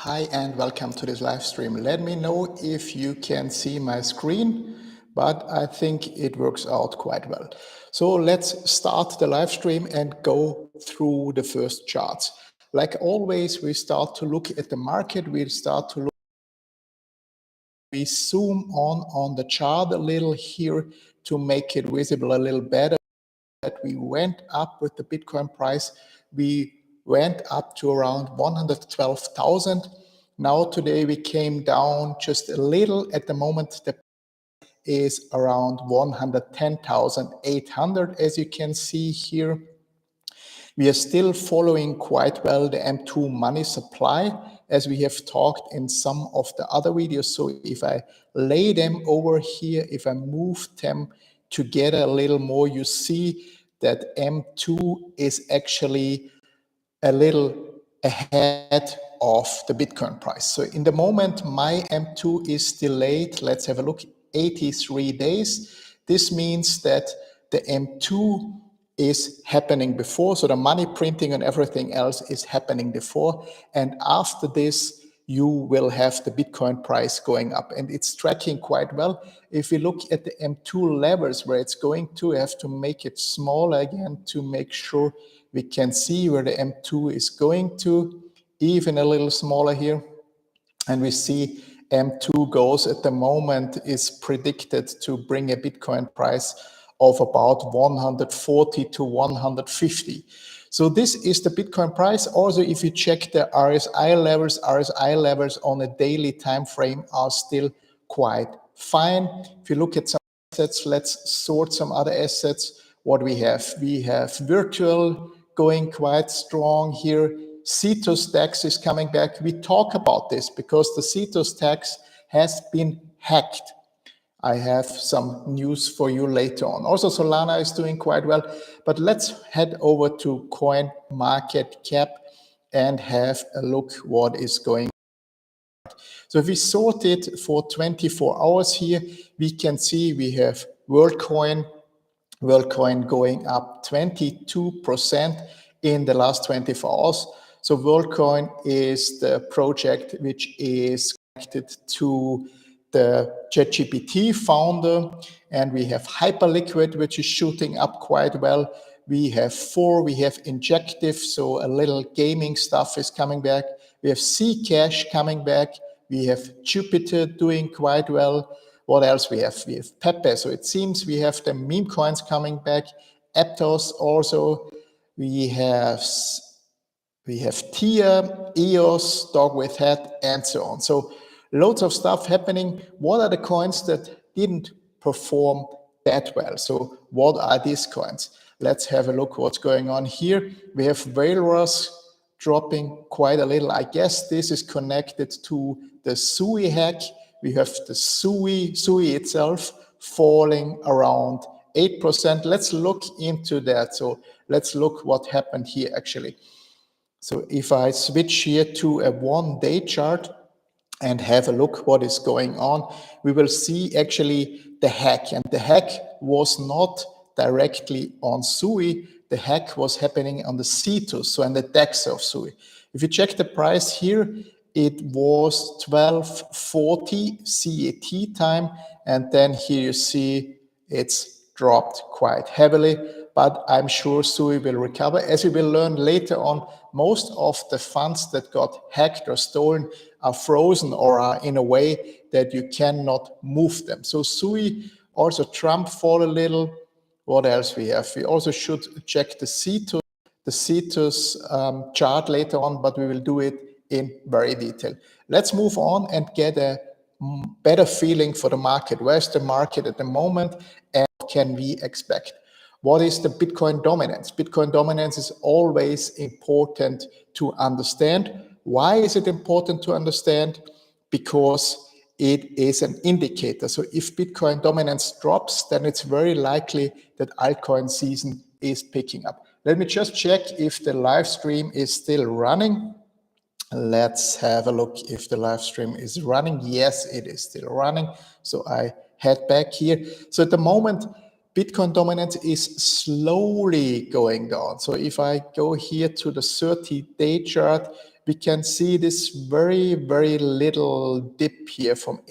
Hi and welcome to this live stream. Let me know if you can see my screen, but I think it works out quite well. So let's start the live stream and go through the first charts. Like always, we start to look at the market. We zoom on the chart a little here to make it visible a little better. That we went up with the Bitcoin price. We went up to around 112,000. Now today we came down just a little. At the moment, the is around 110,800, as you can see here. We are still following quite well the M2 money supply, as we have talked in some of the other videos. So if I lay them over here, if I move them together a little more, you see that M2 is actually a little ahead of the Bitcoin price. So in the moment, my M2 is delayed. Let's have a look, 83 days. This means that the M2 is happening before. So the money printing and everything else is happening before. And after this, you will have the Bitcoin price going up, and it's tracking quite well. If we look at the M2 levels where it's going to, we have to make it smaller again to make sure we can see where the M2 is going to, even a little smaller here. And we see M2 goals at the moment is predicted to bring a Bitcoin price of about 140 to 150. So this is the Bitcoin price. Also, if you check the RSI levels on a daily time frame are still quite fine. If you look at some assets, let's sort some other assets. What we have virtual going quite strong here. SUI DEX is coming back. We talk about this because the SUI DEX has been hacked. I have some news for you later on. Also, Solana is doing quite well, but let's head over to Coin Market Cap and have a look what is going on. So if we sort it for 24 hours here, we can see we have WorldCoin going up 22% in the last 24 hours. So WorldCoin is the project which is connected to the ChatGPT founder, and we have Hyperliquid, which is shooting up quite well. We have Injective, so a little gaming stuff is coming back. We have Zcash coming back. We have Jupiter doing quite well. What else we have? We have Pepe. So it seems we have the meme coins coming back. Aptos also. We have Tia, EOS, Dog with Hat, and so on. So loads of stuff happening. What are the coins that didn't perform that well? So what are these coins? Let's have a look what's going on here. We have Whalrus dropping quite a little. I guess this is connected to the SUI hack. We have the SUI itself falling around 8%. Let's look into that. So let's look what happened here actually. So if I switch here to a one-day chart and have a look what is going on, we will see actually the hack. And the hack was not directly on SUI. The hack was happening on the CETUS, so on the DEX of SUI. If you check the price here, it was 1240 CET time. And then here you see it's dropped quite heavily. But I'm sure SUI will recover. As we will learn later on, most of the funds that got hacked or stolen are frozen or are in a way that you cannot move them. So SUI, also Trump fall a little. What else we have? We also should check the CETUS chart later on, but we will do it in very detail. Let's move on and get a better feeling for the market. Where's the market at the moment and what can we expect? What is the Bitcoin dominance? Bitcoin dominance is always important to understand. Why is it important to understand? Because it is an indicator. So if Bitcoin dominance drops, then it's very likely that altcoin season is picking up. Let me just check if the live stream is still running. Let's have a look if the live stream is running. Yes, it is still running. So I head back here. So at the moment, Bitcoin dominance is slowly going down. So if I go here to the 30-day chart, we can see this very, very little dip here from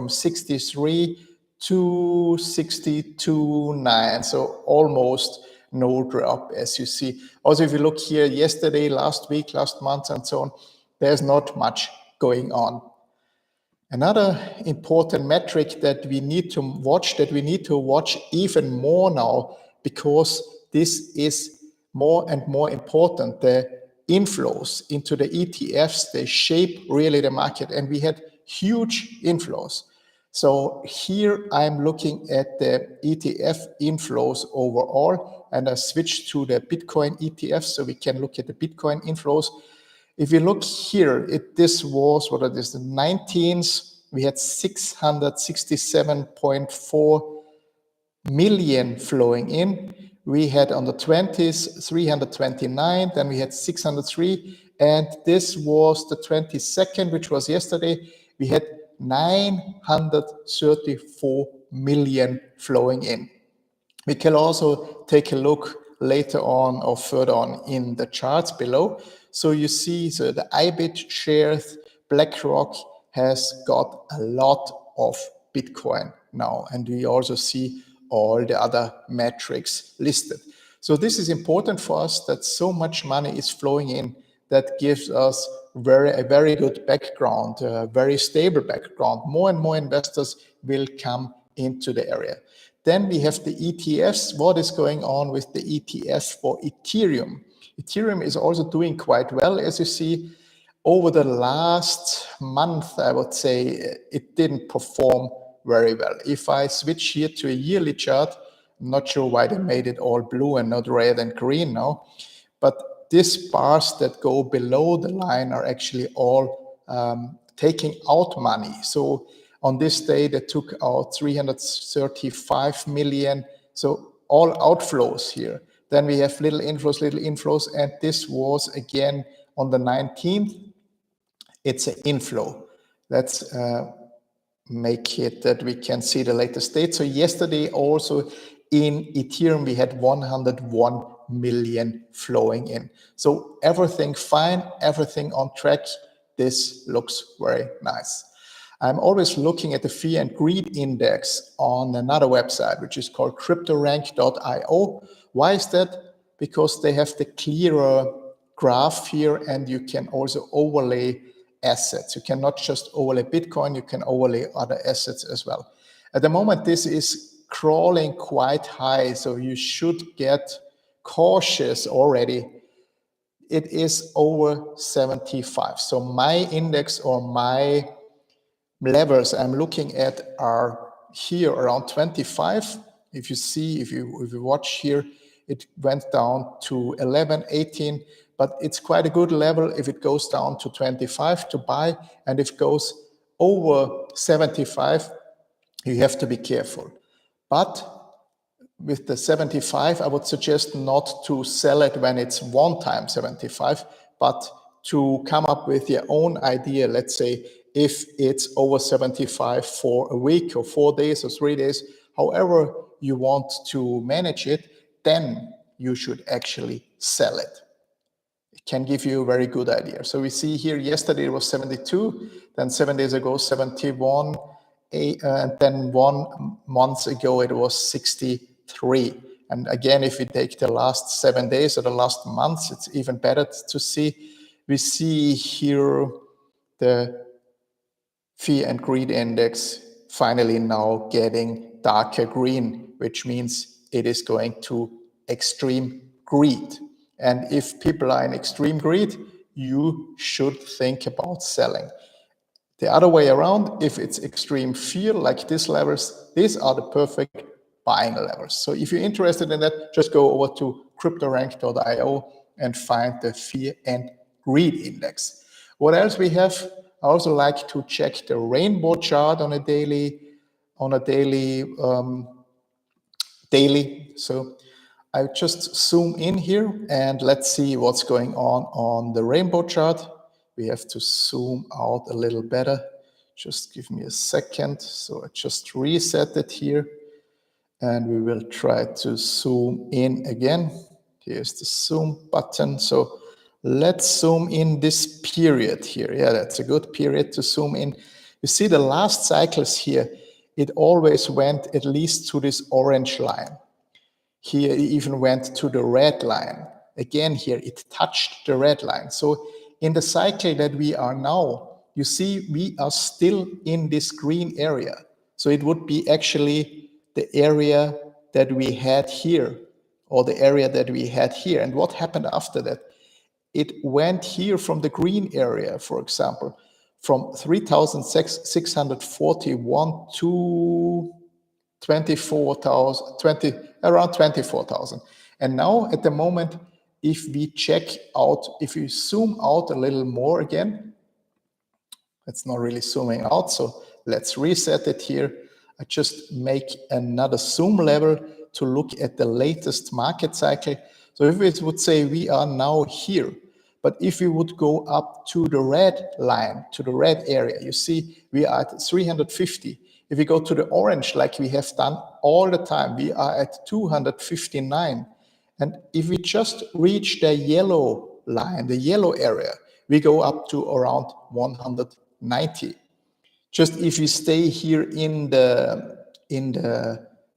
63 to 62.9. So almost no drop, as you see. Also, if you look here yesterday, last week, last month, and so on, there's not much going on. Another important metric that we need to watch even more now, because this is more and more important. The inflows into the ETFs, they shape really the market, and we had huge inflows. So here I'm looking at the ETF inflows overall, and I switched to the Bitcoin ETF so we can look at the Bitcoin inflows. If you look here, this was, what it is, the 19th, we had 667.4 million flowing in. We had on the 20th, 329, then we had 603, and this was the 22nd, which was yesterday. We had 934 million flowing in. We can also take a look later on or further on in the charts below. So you see, so the IBIT shares, BlackRock has got a lot of Bitcoin now, and we also see all the other metrics listed. So this is important for us, that so much money is flowing in. That gives us a very good background, a very stable background. More and more investors will come into the area. Then we have the ETFs. What is going on with the ETFs for Ethereum? Ethereum is also doing quite well, as you see. Over the last month, I would say it didn't perform very well. If I switch here to a yearly chart, I'm not sure why they made it all blue and not red and green now, but these bars that go below the line are actually all taking out money. So on this day, they took out 335 million. So all outflows here. Then we have little inflows, and this was again on the 19th. It's an inflow. Let's make it that we can see the latest date. So yesterday also in Ethereum, we had 101 million flowing in. So everything fine, everything on track. This looks very nice. I'm always looking at the fear and greed index on another website, which is called cryptorank.io. Why is that? Because they have the clearer graph here, and you can also overlay assets. You cannot just overlay Bitcoin, you can overlay other assets as well. At the moment, this is crawling quite high, so you should get cautious already. It is over 75. So my index or my levels I'm looking at are here around 25. If you see, if you watch here, it went down to 11, 18, but it's quite a good level if it goes down to 25 to buy, and if it goes over 75, you have to be careful. But with the 75, I would suggest not to sell it when it's one time 75, but to come up with your own idea. Let's say if it's over 75 for a week or 4 days or 3 days, however you want to manage it, then you should actually sell it. It can give you a very good idea. So we see here yesterday it was 72, then 7 days ago 71, and then 1 month ago it was 63. And again, if we take the last 7 days or the last months, it's even better to see. We see here the fear and greed index finally now getting darker green, which means it is going to extreme greed. And if people are in extreme greed, you should think about selling. The other way around, if it's extreme fear, like these levels, these are the perfect buying levels. So if you're interested in that, just go over to cryptorank.io and find the fear and greed index. What else we have? I also like to check the rainbow chart on a daily. So I just zoom in here and let's see what's going on the rainbow chart. We have to zoom out a little better. Just give me a second. So I just reset it here and we will try to zoom in again. Here's the zoom button. So Let's zoom in this period here. Yeah, that's a good period to zoom in. You see the last cycles here, it always went at least to this orange line. Here it even went to the red line. Again here, it touched the red line. So in the cycle that we are now, you see we are still in this green area. So it would be actually the area that we had here, or the area that we had here. And what happened after that? It went here from the green area, for example, from 3,641 to 24,000, around 24,000. And now at the moment, if we check out, if we zoom out a little more again, it's not really zooming out, so let's reset it here. I just make another zoom level to look at the latest market cycle. So if it would say we are now here, but if we would go up to the red line, to the red area, you see we are at 350. If we go to the orange, like we have done all the time, we are at 259. And if we just reach the yellow line, the yellow area, we go up to around 190. Just if we stay here in the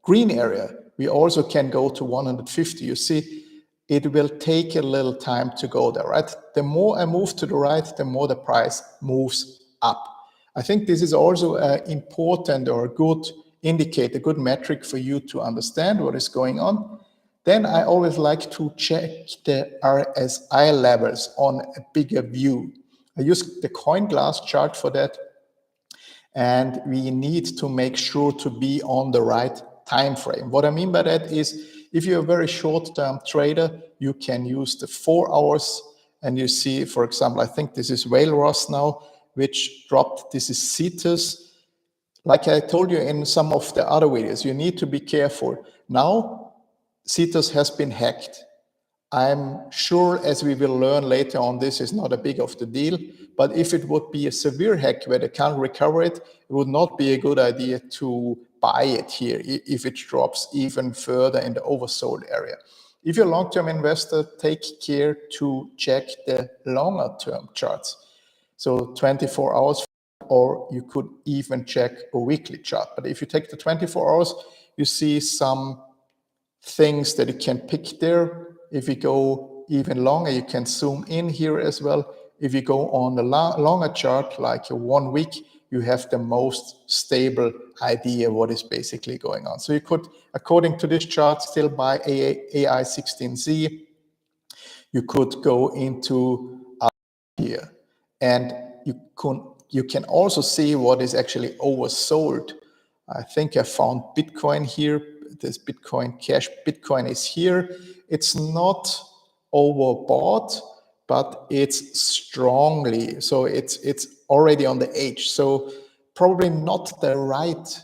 green area, we also can go to 150. You see, it will take a little time to go there, right? The more I move to the right, the more the price moves up. I think this is also an important or a good indicator, a good metric for you to understand what is going on. Then I always like to check the RSI levels on a bigger view. I use the coin glass chart for that. And we need to make sure to be on the right time frame. What I mean by that is, if you're a very short-term trader, you can use the 4 hours. And you see, for example, I think this is Whale Ross now, which dropped. This is Cetus. Like I told you in some of the other videos, you need to be careful. Now, Cetus has been hacked. I'm sure, as we will learn later on, this is not a big of the deal. But if it would be a severe hack where they can't recover it, it would not be a good idea to buy it here if it drops even further in the oversold area. If you're a long-term investor, take care to check the longer-term charts. So 24 hours, or you could even check a weekly chart. But if you take the 24 hours, you see some things that you can pick there. If you go even longer, you can zoom in here as well. If you go on the longer chart, like a 1 week, you have the most stable idea what is basically going on. So you could, according to this chart, still buy AI16Z. You could go into here, and you can also see what is actually oversold. I think I found Bitcoin here. This Bitcoin Cash. Bitcoin is here. It's not overbought, but it's strongly. So it's already on the edge. So probably not the right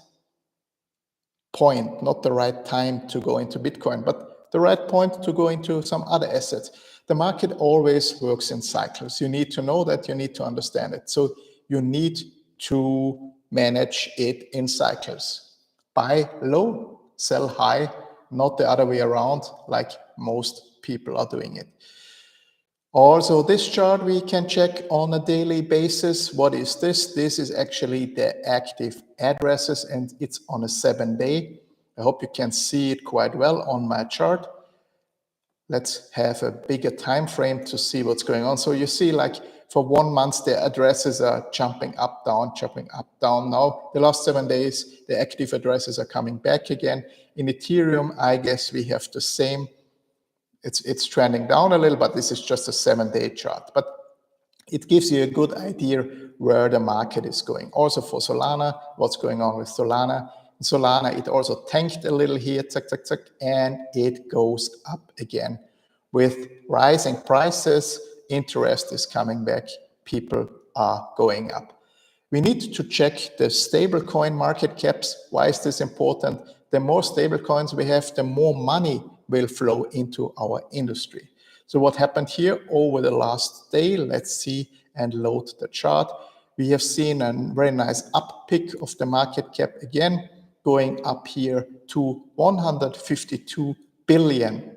point, not the right time to go into Bitcoin, but the right point to go into some other assets. The market always works in cycles. You need to know that, you need to understand it. So you need to manage it in cycles. Buy low, sell high, not the other way around like most people are doing it. Also, this chart we can check on a daily basis. What is this? This is actually the active addresses, and it's on a 7-day. I hope you can see it quite well on my chart. Let's have a bigger time frame to see what's going on. So you see, like for 1 month, the addresses are jumping up, down, jumping up, down. Now, the last 7 days, the active addresses are coming back again. In Ethereum, I guess we have the same. It's trending down a little, but this is just a 7-day chart. But it gives you a good idea where the market is going. Also for Solana, what's going on with Solana. In Solana, it also tanked a little here, and it goes up again. With rising prices, interest is coming back, people are going up. We need to check the stablecoin market caps. Why is this important? The more stablecoins we have, the more money will flow into our industry. So what happened here over the last day? Let's see and load the chart. We have seen a very nice uptick of the market cap again, going up here to 152 billion.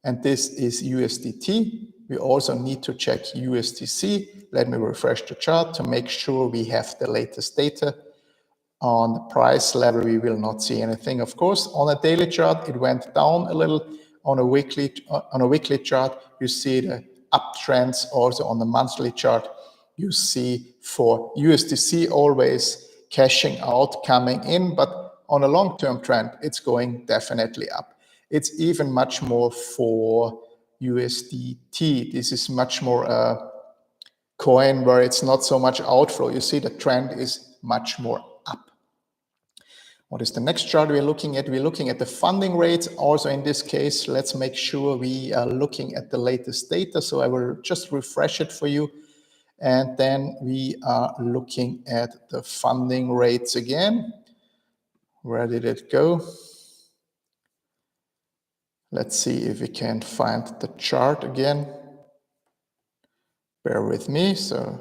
And this is USDT. We also need to check USDC. Let me refresh the chart to make sure we have the latest data. On the price level, we will not see anything. Of course, on a daily chart, it went down a little. On a weekly chart, you see the uptrends. Also on the monthly chart, you see for USDC always cashing out, coming in, but on a long-term trend, it's going definitely up. It's even much more for USDT. This is much more a coin where it's not so much outflow. You see the trend is much more up. What is the next chart we're looking at? We're looking at the funding rates. Also in this case, let's make sure we are looking at the latest data. So I will just refresh it for you. And then we are looking at the funding rates again. Where did it go? Let's see if we can find the chart again. Bear with me. So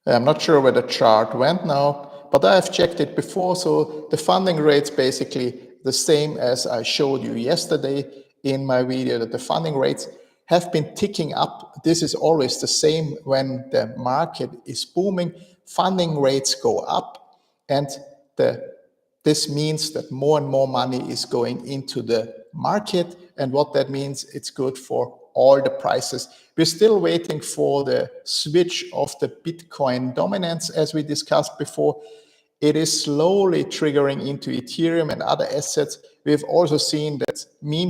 I'm not sure where the chart went now, but I've checked it before. So the funding rate's basically the same as I showed you yesterday in my video, that the funding rates have been ticking up. This is always the same when the market is booming. Funding rates go up, and this means that more and more money is going into the market. And what that means, it's good for all the prices. We're still waiting for the switch of the Bitcoin dominance, as we discussed before. It is slowly triggering into Ethereum and other assets. We've also seen that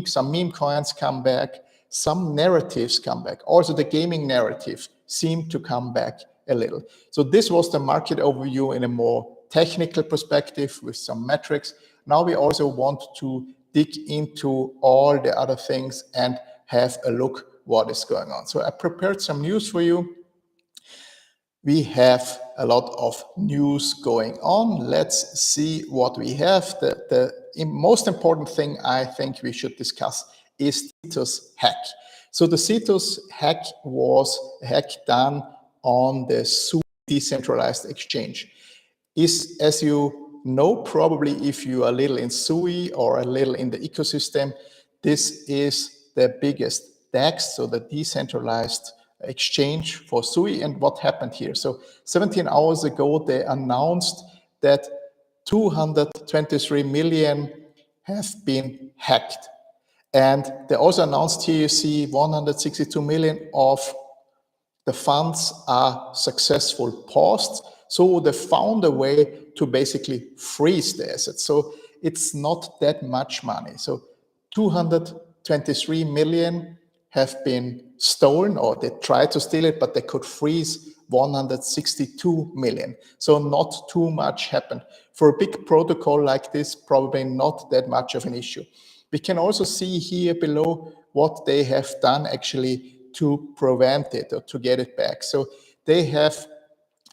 some meme coins come back, some narratives come back. Also the gaming narrative seemed to come back a little. So this was the market overview in a more technical perspective with some metrics. Now we also want to dig into all the other things and have a look what is going on. So I prepared some news for you. We have a lot of news going on. Let's see what we have. The most important thing I think we should discuss is Cetus hack. So the Cetus hack was a hack done on the SUI decentralized exchange. As you know, probably if you are a little in SUI or a little in the ecosystem, this is the biggest DEX, so the decentralized exchange for SUI. And what happened here? So 17 hours ago, they announced that 223 million have been hacked. And they also announced here, you see 162 million of the funds are successful paused. So they found a way to basically freeze the assets. So it's not that much money. So 223 million have been stolen, or they tried to steal it, but they could freeze 162 million. So not too much happened. For a big protocol like this, probably not that much of an issue. We can also see here below what they have done actually to prevent it or to get it back. So they have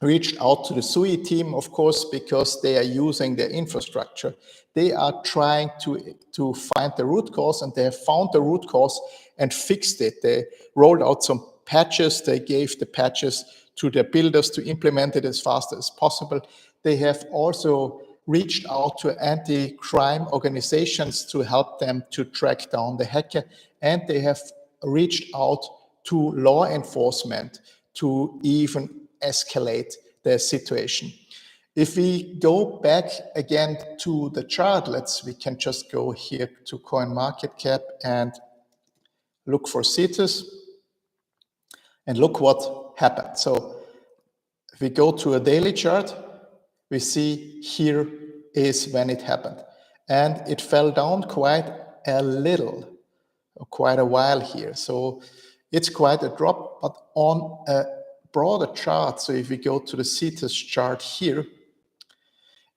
reached out to the SUI team, of course, because they are using their infrastructure. They are trying to find the root cause, and they have found the root cause and fixed it. They rolled out some patches. They gave the patches to their builders to implement it as fast as possible. They have also reached out to anti-crime organizations to help them to track down the hacker, and they have reached out to law enforcement to even escalate the situation. If we go back again to the chart, we can just go here to CoinMarketCap and look for Cetus, and look what happened. So if we go to a daily chart, we see here is when it happened, and it fell down quite a little, quite a while here. So it's quite a drop, but on a broader chart, so if we go to the Cetus chart here,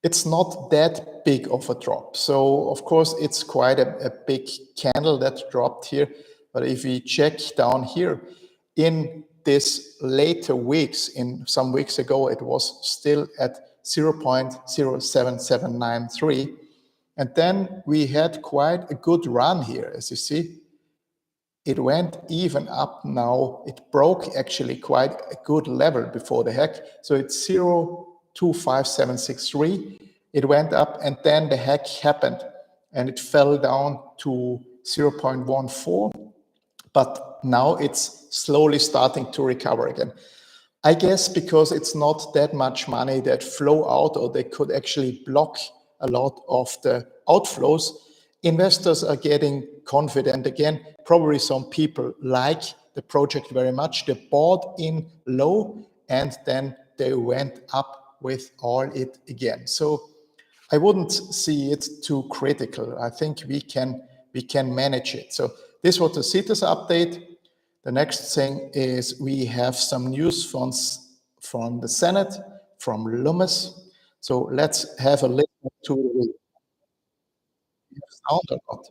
it's not that big of a drop. So of course it's quite a big candle that dropped here, but if we check down here, in this later weeks, in some weeks ago, it was still at 0.07793, and then we had quite a good run here, as you see. It went even up now. It broke actually quite a good level before the hack. So it's 0.25763. It went up, and then the hack happened. and it fell down to 0.14, but now it's slowly starting to recover again. I guess because it's not that much money that flow out, or they could actually block a lot of the outflows. Investors are getting confident again. Probably some people like the project very much. They bought in low and then they went up with all it again. So I wouldn't see it too critical. I think we can manage it. So this was the CITES update. The next thing is we have some news from the Senate, from Loomis. So let's have a listen to the sound or not.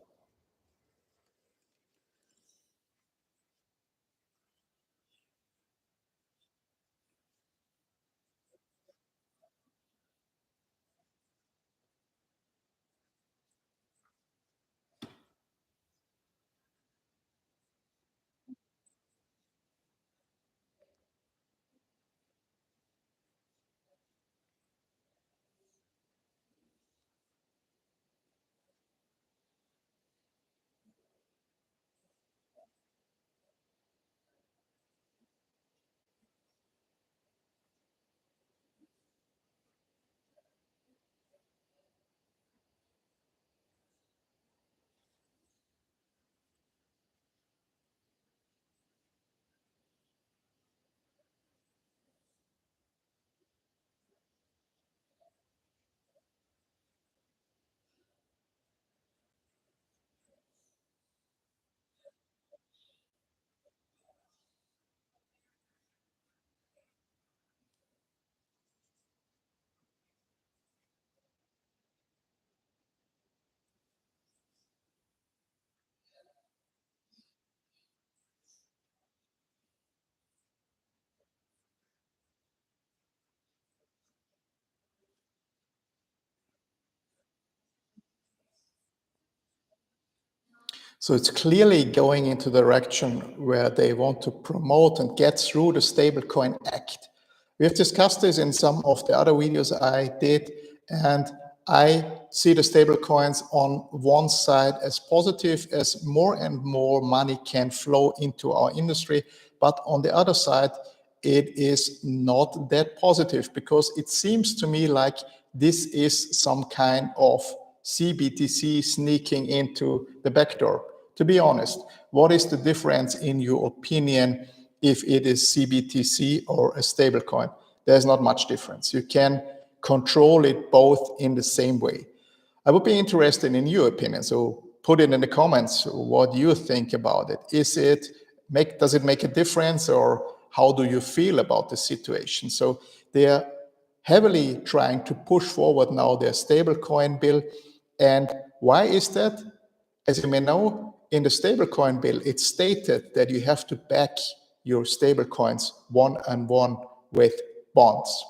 So it's clearly going into the direction where they want to promote and get through the Stablecoin Act. We have discussed this in some of the other videos I did, and I see the stablecoins on one side as positive, as more and more money can flow into our industry, but on the other side, it is not that positive, because it seems to me like this is some kind of CBTC sneaking into the back door. To be honest, what is the difference in your opinion if it is CBTC or a stablecoin? There's not much difference. You can control it both in the same way. I would be interested in your opinion, so put it in the comments what you think about it. Does it make a difference, or how do you feel about the situation? So they are heavily trying to push forward now their stablecoin bill. And why is that? As you may know, in the stablecoin bill, it's stated that you have to back your stablecoins one-on-one with bonds.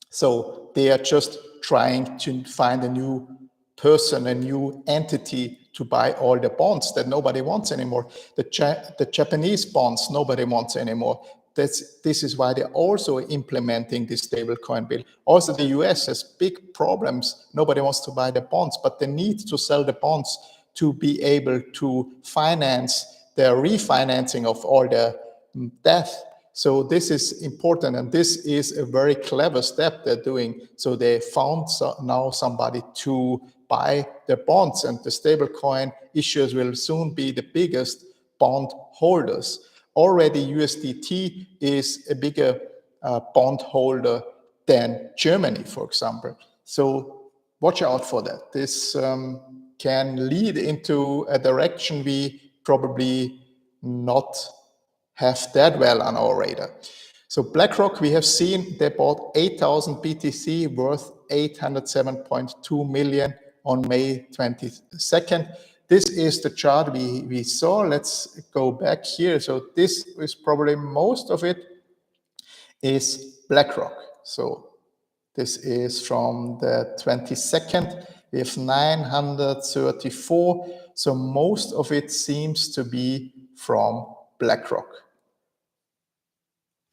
So they are just trying to find a new person, a new entity to buy all the bonds that nobody wants anymore. The Japanese bonds nobody wants anymore. This is why they're also implementing this stablecoin bill. Also, the US has big problems. Nobody wants to buy the bonds, but they need to sell the bonds to be able to finance the refinancing of all the debt. So this is important, and this is a very clever step they're doing. So they found now somebody to buy their bonds, and the stablecoin issuers will soon be the biggest bond holders. Already USDT is a bigger bond holder than Germany, for example. So watch out for that. This can lead into a direction we probably not have that well on our radar. So BlackRock, we have seen they bought 8,000 BTC worth 807.2 million on May 22nd. This is the chart we saw. Let's go back here. So this is probably most of it is BlackRock. So this is from the 22nd. We have 934. So most of it seems to be from BlackRock.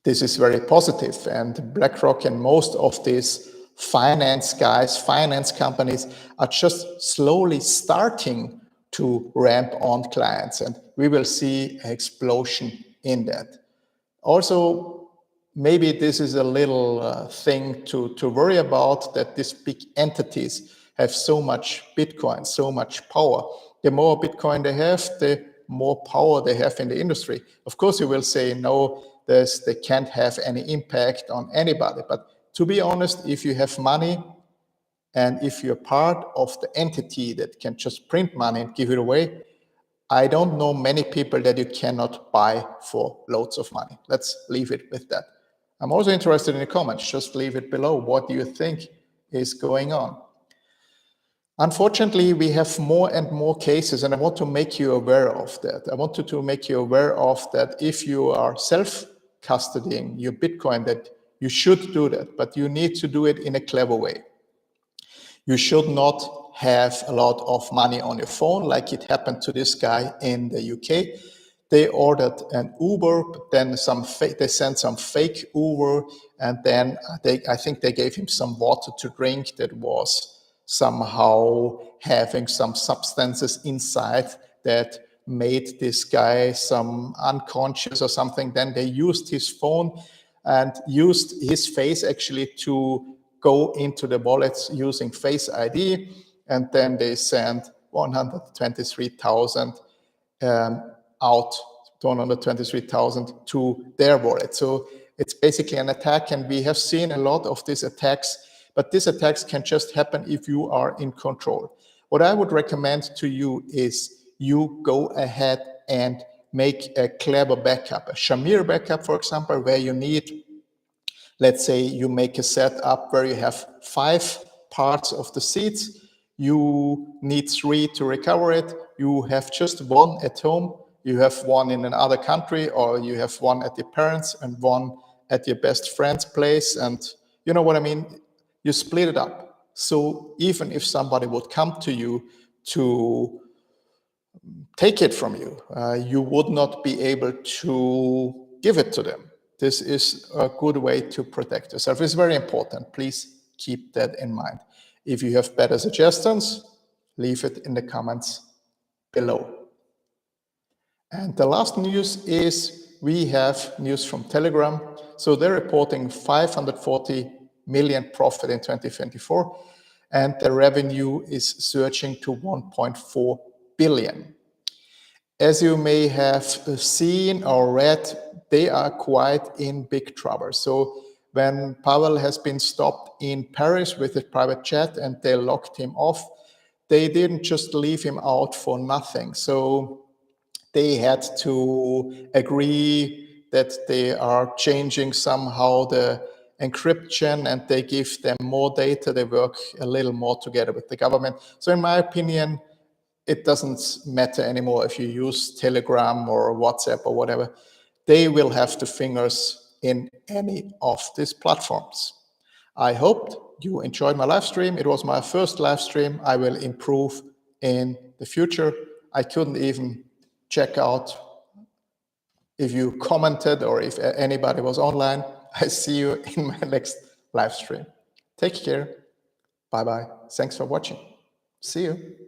This is very positive, and BlackRock and most of these finance guys, finance companies are just slowly starting to ramp on clients, and we will see an explosion in that. Also, maybe this is a little thing to worry about, that these big entities have so much Bitcoin, so much power. The more Bitcoin they have, the more power they have in the industry. Of course, you will say, no, they can't have any impact on anybody. But to be honest, if you have money and if you're part of the entity that can just print money and give it away, I don't know many people that you cannot buy for loads of money. Let's leave it with that. I'm also interested in the comments. Just leave it below. What do you think is going on? Unfortunately, we have more and more cases, and I want to make you aware of that. I wanted to make you aware of that if you are self-custodying your Bitcoin, that you should do that, but you need to do it in a clever way. You should not have a lot of money on your phone, like it happened to this guy in the UK. They ordered an Uber, but then they sent some fake Uber, and then I think they gave him some water to drink that was somehow having some substances inside that made this guy some unconscious or something. Then they used his phone and used his face actually to go into the wallets using Face ID, and then they sent 123,000 out, 123,000 to their wallet. So it's basically an attack, and we have seen a lot of these attacks, but these attacks can just happen if you are in control. What I would recommend to you is you go ahead and make a clever backup, a Shamir backup, for example, where you need, let's say you make a setup where you have 5 parts of the seeds, you need 3 to recover it, you have just 1 at home, you have 1 in another country, or you have 1 at your parents and 1 at your best friend's place, and you know what I mean? You split it up. So even if somebody would come to you to take it from you, you would not be able to give it to them. This is a good way to protect yourself. It's very important. Please keep that in mind. If you have better suggestions, leave it in the comments below. And the last news is we have news from Telegram. So they're reporting 540 million profit in 2024, and the revenue is surging to 1.4 billion. As you may have seen or read, they are quite in big trouble. So when Pavel has been stopped in Paris with his private jet and they locked him off, they didn't just leave him out for nothing. So they had to agree that they are changing somehow the encryption, and they give them more data. They work a little more together with the government. So in my opinion, it doesn't matter anymore if you use Telegram or WhatsApp or whatever. They will have the fingers in any of these platforms. I hope you enjoyed my live stream. It was my first live stream. I will improve in the future. I couldn't even check out if you commented or if anybody was online. I see you in my next live stream. Take care. Bye-bye. Thanks for watching. See you.